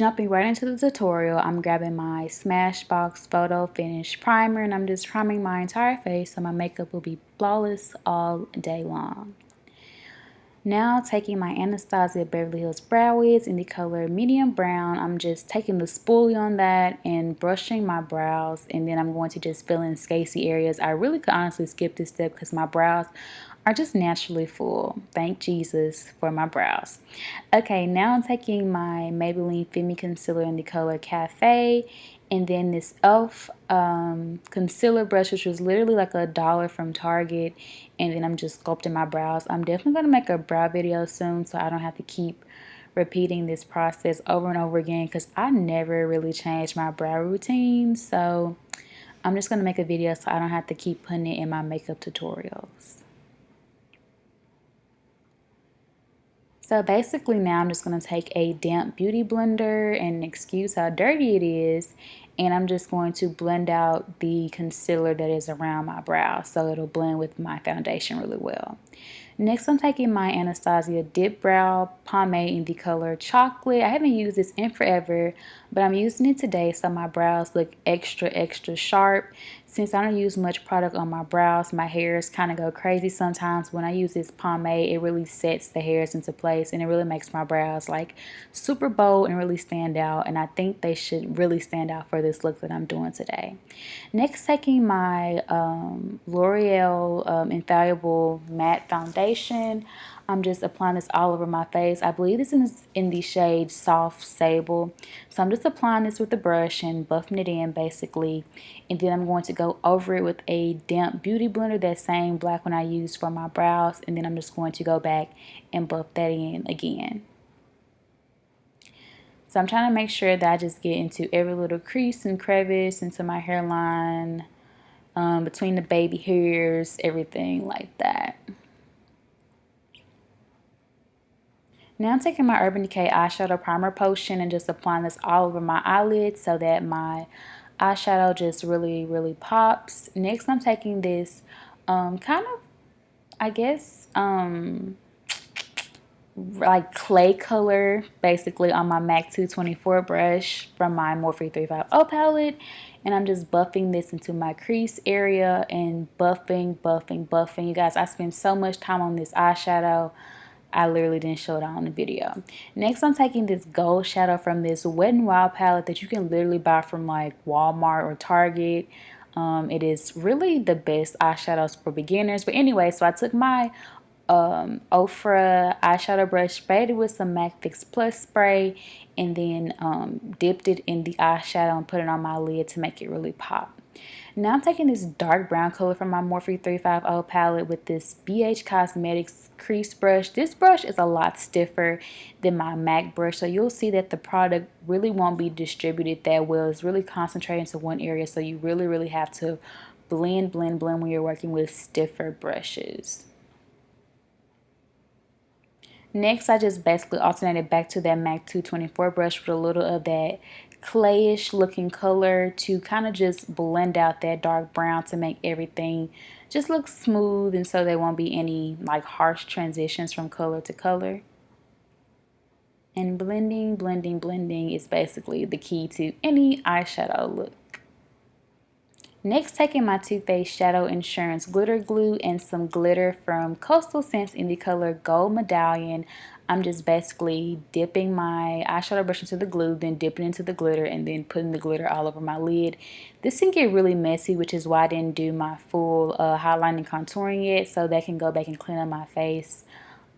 jumping right into the tutorial, I'm grabbing my Smashbox Photo Finish Primer and I'm just priming my entire face so my makeup will be flawless all day long. Now taking my Anastasia Beverly Hills Brow Wiz in the color medium brown, I'm just taking the spoolie on that and brushing my brows, and then I'm going to just fill in scaly areas. I really could honestly skip this step because my brows are just naturally full. Thank Jesus for my brows. Okay, now I'm taking my Maybelline Fit Me Concealer in the color Cafe, and then this e.l.f. Concealer brush, which was literally like $1 from Target, and then I'm just sculpting my brows. I'm definitely going to make a brow video soon so I don't have to keep repeating this process over and over again because I never really changed my brow routine. So I'm just going to make a video so I don't have to keep putting it in my makeup tutorials. So basically now I'm just going to take a damp beauty blender, and excuse how dirty it is, and I'm just going to blend out the concealer that is around my brow so it'll blend with my foundation really well. Next, I'm taking my Anastasia Dipbrow Pomade in the color Chocolate. I haven't used this in forever, but I'm using it today so my brows look extra sharp. Since I don't use much product on my brows, my hairs kind of go crazy sometimes. When I use this pomade, it really sets the hairs into place and it really makes my brows like super bold and really stand out, and I think they should really stand out for this look that I'm doing today. Next, taking my L'Oreal Infallible Matte Foundation. I'm just applying this all over my face. I believe this is in the shade Soft Sable. So I'm just applying this with the brush and buffing it in basically. And then I'm going to go over it with a damp beauty blender, that same black one I used for my brows. And then I'm just going to go back and buff that in again. So I'm trying to make sure that I just get into every little crease and crevice, into my hairline, between the baby hairs, everything like that. Now I'm taking my Urban Decay eyeshadow primer potion and just applying this all over my eyelids so that my eyeshadow just really pops. Next, I'm taking this kind of, I guess, like clay color basically on my MAC 224 brush from my Morphe 350 palette, and I'm just buffing this into my crease area and buffing. You guys, I spend so much time on this eyeshadow, I literally didn't show it on the video. Next, I'm taking this gold shadow from this Wet n Wild palette that you can literally buy from like Walmart or Target. It is really the best eyeshadows for beginners. But anyway, so I took my Ofra eyeshadow brush, sprayed it with some MAC Fix Plus spray, and then dipped it in the eyeshadow and put it on my lid to make it really pop. Now I'm taking this dark brown color from my Morphe 350 palette with this BH Cosmetics crease brush. This brush is a lot stiffer than my MAC brush, so you'll see that the product really won't be distributed that well. It's really concentrated into one area, so you really have to blend when you're working with stiffer brushes. Next, I just basically alternated back to that MAC 224 brush with a little of that clayish looking color to kind of just blend out that dark brown to make everything just look smooth, and so there won't be any like harsh transitions from color to color. And blending is basically the key to any eyeshadow look. Next, taking my Too Faced Shadow Insurance Glitter Glue and some glitter from Coastal Scents in the color Gold Medallion. I'm just basically dipping my eyeshadow brush into the glue, then dipping into the glitter, and then putting the glitter all over my lid. This can get really messy, which is why I didn't do my full highlighting and contouring yet, so that can go back and clean up my face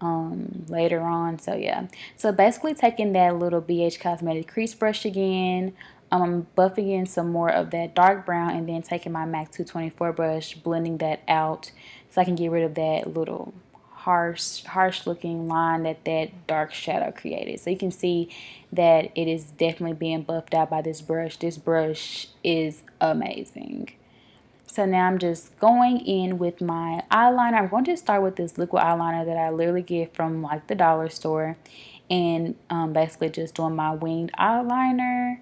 later on. So yeah, so basically taking that little BH Cosmetic crease brush again, I'm buffing in some more of that dark brown, and then taking my MAC 224 brush, blending that out so I can get rid of that little harsh looking line that dark shadow created. So you can see that it is definitely being buffed out by this brush. This brush is amazing. So now I'm just going in with my eyeliner. I'm going to start with this liquid eyeliner that I literally get from like the dollar store, and basically just doing my winged eyeliner.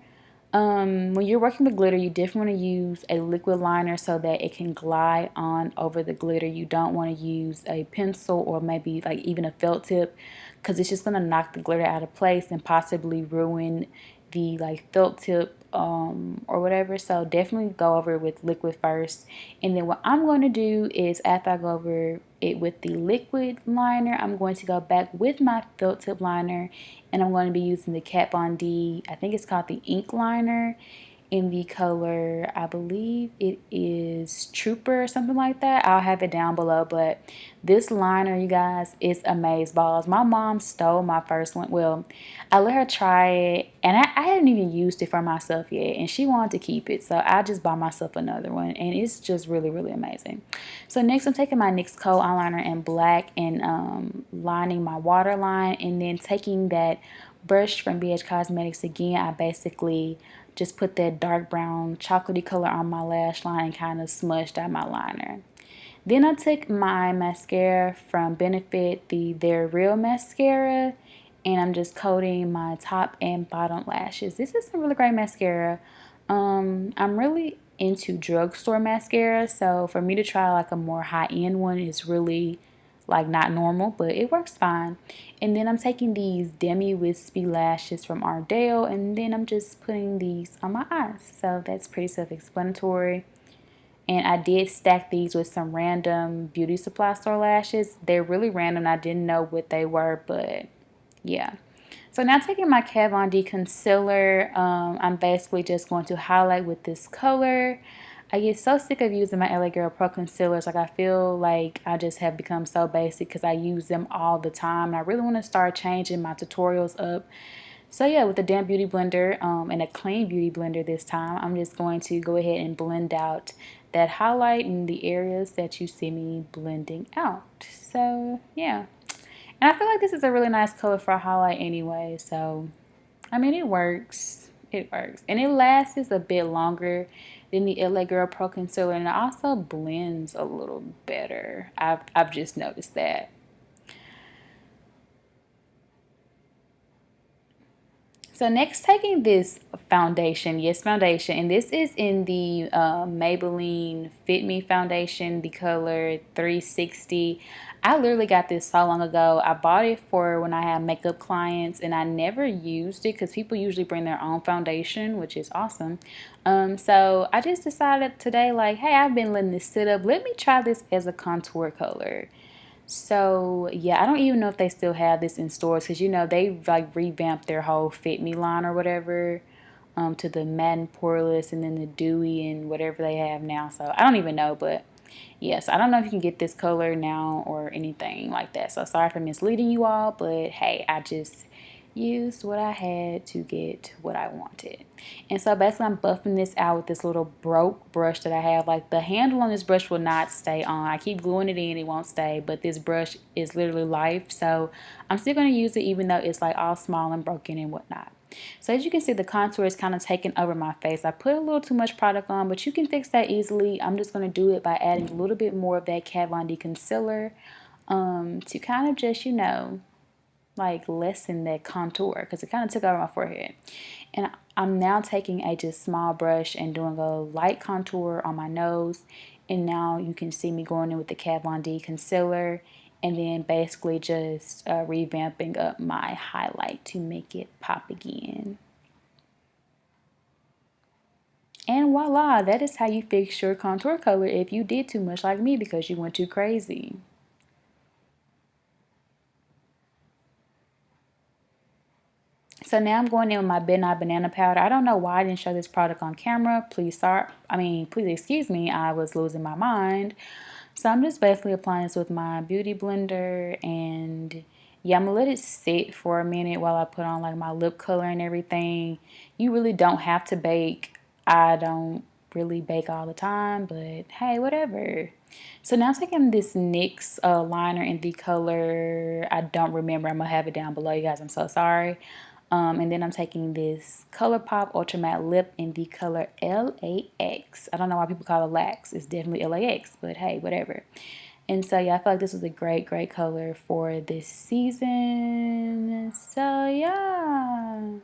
When you're working with glitter, you definitely want to use a liquid liner so that it can glide on over the glitter. You don't want to use a pencil or maybe like even a felt tip, because it's just going to knock the glitter out of place and possibly ruin the like felt tip or whatever. So definitely go over it with liquid first. And then what I'm going to do is after I go over it with the liquid liner, I'm going to go back with my felt tip liner, and I'm going to be using the Kat Von D, I think it's called the ink liner, in the color, I believe it is Trooper or something like that. I'll have it down below, but this liner, you guys, is amazeballs. My mom stole my first one. Well, I let her try it, and I hadn't even used it for myself yet, and she wanted to keep it, so I just bought myself another one, and it's just really, really amazing. So next, I'm taking my NYX Cold Eyeliner in black and lining my waterline, and then taking that brush from BH Cosmetics again. I basically just put that dark brown chocolatey color on my lash line and kind of smudged out my liner. Then I took my mascara from Benefit, the They're Real mascara, and I'm just coating my top and bottom lashes. This is a really great mascara. I'm really into drugstore mascara, so for me to try like a more high-end one is really like not normal, but it works fine. And then I'm taking these Demi Wispy lashes from Ardell, and then I'm just putting these on my eyes. So that's pretty self-explanatory. And I did stack these with some random beauty supply store lashes. They're really random. I didn't know what they were, but yeah. So now taking my Kat Von D concealer, I'm basically just going to highlight with this color. I get so sick of using my LA Girl Pro concealers. Like I feel like I just have become so basic because I use them all the time. And I really want to start changing my tutorials up. So yeah, with the damp beauty blender and a clean beauty blender this time, I'm just going to go ahead and blend out that highlight in the areas that you see me blending out. So yeah. And I feel like this is a really nice color for a highlight anyway. So, I mean, it works. It works. And it lasts a bit longer than the LA Girl Pro Concealer. And it also blends a little better. I've just noticed that. So next, taking this foundation, yes, foundation, and this is in the Maybelline Fit Me Foundation, the color 360. I literally got this so long ago. I bought it for when I have makeup clients, and I never used it because people usually bring their own foundation, which is awesome. So I just decided today, like, hey, I've been letting this sit up. Let me try this as a contour color. So yeah, I don't even know if they still have this in stores because you know they like revamped their whole Fit Me line or whatever to the matte and poreless and then the dewy and whatever they have now. So I don't even know, but yes, I don't know if you can get this color now or anything like that. So sorry for misleading you all, but hey, I just used what I had to get what I wanted. And so basically I'm buffing this out with this little broke brush that I have. Like the handle on this brush will not stay on. I keep gluing it in, it won't stay, but this brush is literally life. So I'm still going to use it even though it's like all small and broken and whatnot. So as you can see, the contour is kind of taking over my face. I put a little too much product on, but you can fix that easily. I'm just going to do it by adding a little bit more of that Kat Von D concealer to kind of just, you know, like lessen that contour because it kind of took over my forehead. And I'm now taking a just small brush and doing a light contour on my nose. And now you can see me going in with the Kat Von D concealer and then basically just revamping up my highlight to make it pop again. And voila, that is how you fix your contour color if you did too much like me because you went too crazy. So now I'm going in with my Midnight Banana Powder. I don't know why I didn't show this product on camera. Please please excuse me. I was losing my mind. So I'm just basically applying this with my beauty blender, and yeah, I'm gonna let it sit for a minute while I put on like my lip color and everything. You really don't have to bake. I don't really bake all the time, but hey, whatever. So now I'm taking this NYX liner in the color, I don't remember. I'm gonna have it down below, you guys. I'm so sorry. And then I'm taking this Colourpop Ultra Matte Lip in the color LAX. I don't know why people call it lax. It's definitely LAX, but hey, whatever. And so, yeah, I feel like this was a great, great color for this season. So, yeah.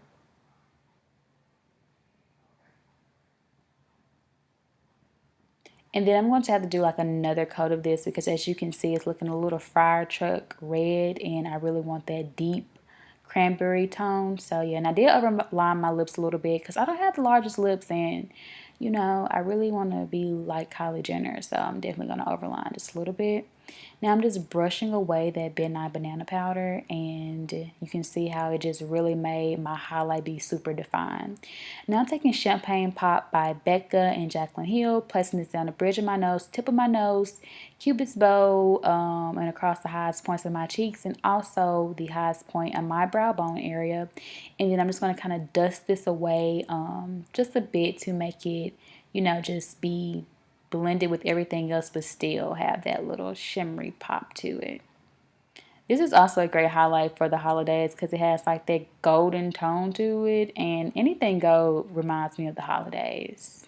And then I'm going to have to do like another coat of this because as you can see, it's looking a little fire truck red. And I really want that deep cranberry tone. So yeah, and I did overline my lips a little bit because I don't have the largest lips, and you know, I really want to be like Kylie Jenner, so I'm definitely going to overline just a little bit. Now I'm just brushing away that Midnight Banana powder, and you can see how it just really made my highlight be super defined. Now I'm taking Champagne Pop by Becca and Jaclyn Hill, placing this down the bridge of my nose, tip of my nose, cupid's bow, and across the highest points of my cheeks, and also the highest point of my brow bone area. And then I'm just going to kind of dust this away just a bit to make it, you know, just be blended with everything else but still have that little shimmery pop to it. This is also a great highlight for the holidays because it has like that golden tone to it, and anything gold reminds me of the holidays.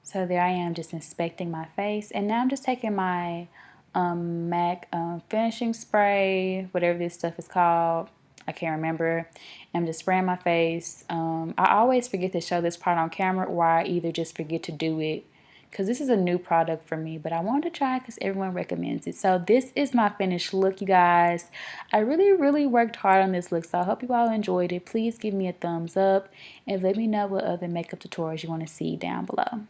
So there I am just inspecting my face, and now I'm just taking my MAC finishing spray, whatever this stuff is called. I can't remember. I'm just spraying my face. I always forget to show this part on camera, or I either just forget to do it because this is a new product for me, but I wanted to try it because everyone recommends it. So this is my finished look, you guys. I really worked hard on this look, so I hope you all enjoyed it. Please give me a thumbs up and let me know what other makeup tutorials you want to see down below.